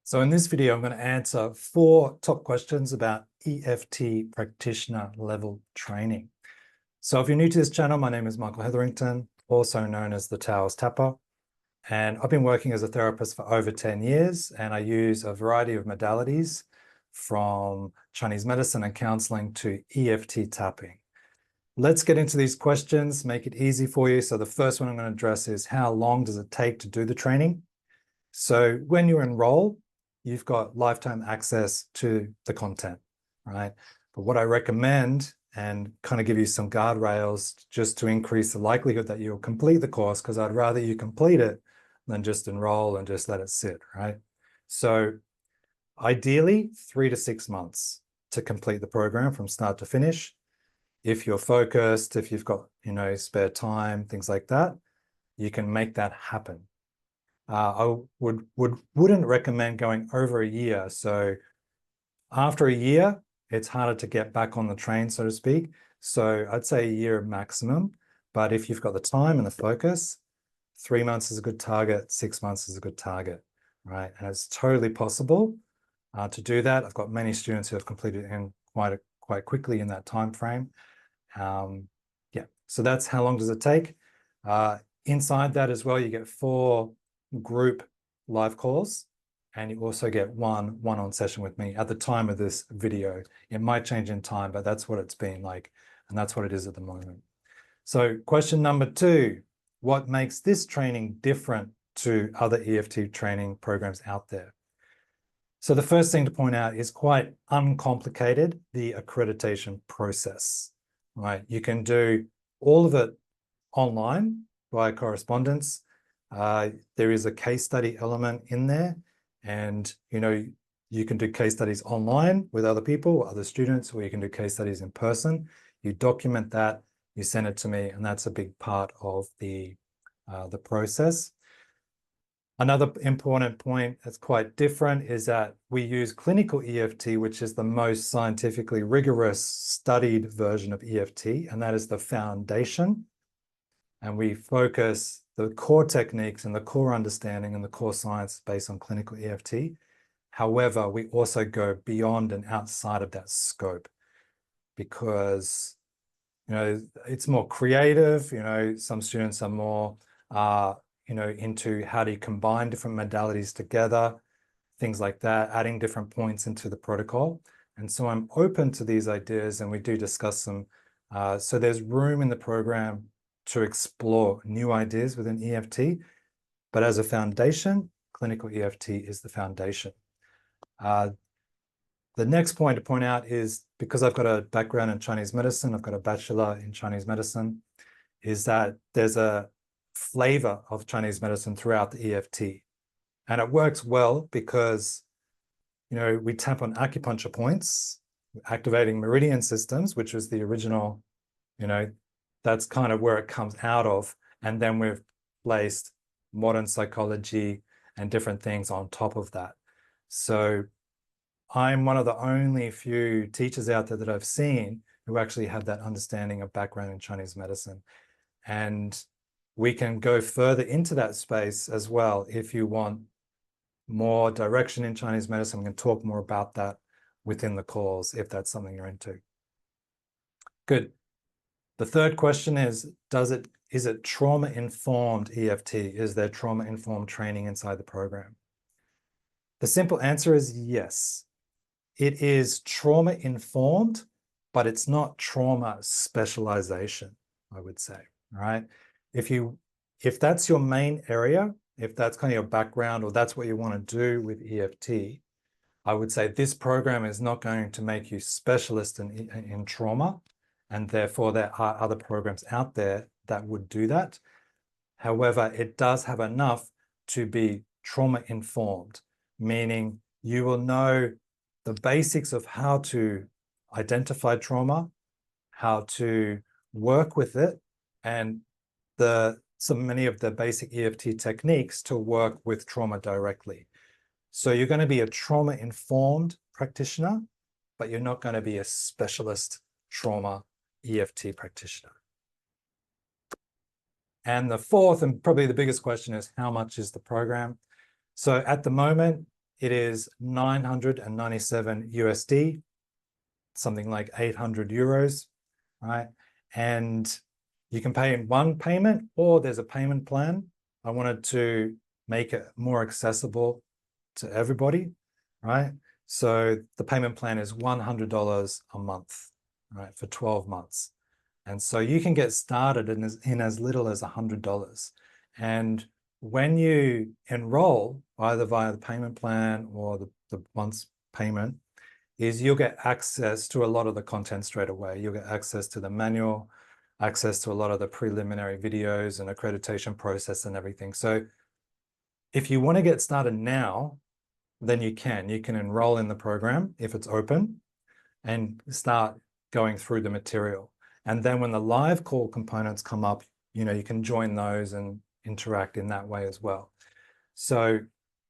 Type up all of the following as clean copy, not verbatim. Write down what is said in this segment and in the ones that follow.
So in this video, I'm going to answer 4 top questions about EFT practitioner level training. So if you're new to this channel, my name is Michael Hetherington, also known as the Towers Tapper. And I've been working as a therapist for over 10 years, and I use a variety of modalities from Chinese medicine and counseling to EFT tapping. Let's get into these questions, make it easy for you. So the first one I'm going to address is how long does it take to do the training? So when you enroll, you've got lifetime access to the content, right? But what I recommend and kind of give you some guardrails just to increase the likelihood that you'll complete the course, because I'd rather you complete it than just enroll and just let it sit, right? So ideally 3 to 6 months to complete the program from start to finish. If you're focused, if you've got, spare time, things like that, you can make that happen. I wouldn't recommend going over a year. So after a year, it's harder to get back on the train, so to speak. So I'd say a year maximum. But if you've got the time and the focus, 3 months is a good target, 6 months is a good target, right? And it's totally possible to do that. I've got many students who have completed in quite quickly in that time frame. Yeah, so that's how long does it take. Inside that as well, you get 4 group live calls, and you also get one-on session with me at the time of this video. It might change in time, but that's what it's been like, and that's what it is at the moment. So question number 2, what makes this training different to other EFT training programs out there? So the first thing to point out is quite uncomplicated, the accreditation process, right? You can do all of it online via correspondence. There is a case study element in there, and you can do case studies online with other people, other students, or you can do case studies in person. You document that, you send it to me, and that's a big part of the process. Another important point that's quite different is that we use clinical EFT, which is the most scientifically rigorous studied version of EFT, and that is the foundation. And we focus the core techniques and the core understanding and the core science based on clinical EFT. However, we also go beyond and outside of that scope because, it's more creative. Some students are more, into how do you combine different modalities together, things like that, adding different points into the protocol. And so I'm open to these ideas, and we do discuss them. So there's room in the program to explore new ideas within EFT, but as a foundation, clinical EFT is the foundation. The next point to point out is, because I've got a background in Chinese medicine, I've got a bachelor in Chinese medicine, is that there's a flavor of Chinese medicine throughout the EFT. And it works well because, we tap on acupuncture points, activating meridian systems, which was the original, that's kind of where it comes out of. And then we've placed modern psychology and different things on top of that. So I'm one of the only few teachers out there that I've seen who actually have that understanding of background in Chinese medicine. And we can go further into that space as well. If you want more direction in Chinese medicine, we can talk more about that within the calls if that's something you're into. Good. The third question is it trauma-informed EFT? Is there trauma-informed training inside the program? The simple answer is yes. It is trauma-informed, but it's not trauma specialization, I would say, all right? If that's your main area, if that's kind of your background or that's what you want to do with EFT, I would say this program is not going to make you specialist in trauma, and therefore there are other programs out there that would do that. However, it does have enough to be trauma-informed, meaning you will know the basics of how to identify trauma, how to work with it, and many of the basic EFT techniques to work with trauma directly. So you're going to be a trauma-informed practitioner, but you're not going to be a specialist trauma EFT practitioner. And the fourth, and probably the biggest question, is how much is the program? So at the moment, it is 997 USD, something like 800 euros, right? And you can pay in one payment, or there's a payment plan. I wanted to make it more accessible to everybody, right? So the payment plan is $100 a month, right, for 12 months. And so you can get started in as little as $100. And when you enroll, either via the payment plan or the once payment, is you'll get access to a lot of the content straight away. You'll get access to the manual, access to a lot of the preliminary videos and accreditation process and everything. So if you want to get started now, then you can enroll in the program if it's open and start going through the material. And then when the live call components come up, you can join those and interact in that way as well. So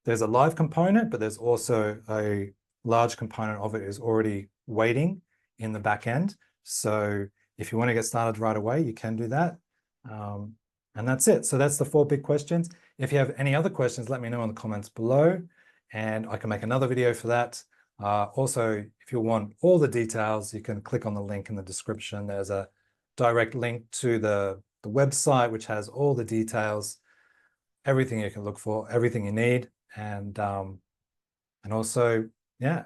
there's a live component, but there's also a large component of it is already waiting in the back end. So if you want to get started right away, you can do that. And that's it. So that's the 4 big questions. If you have any other questions, let me know in the comments below, and I can make another video for that. Also, if you want all the details, you can click on the link in the description. There's a direct link to the website, which has all the details, everything you can look for, everything you need. And also, yeah,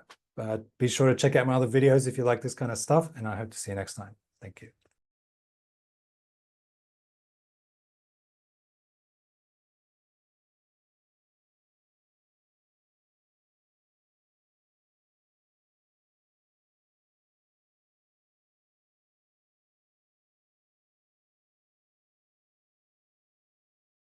be sure to check out my other videos if you like this kind of stuff, and I hope to see you next time. Thank you.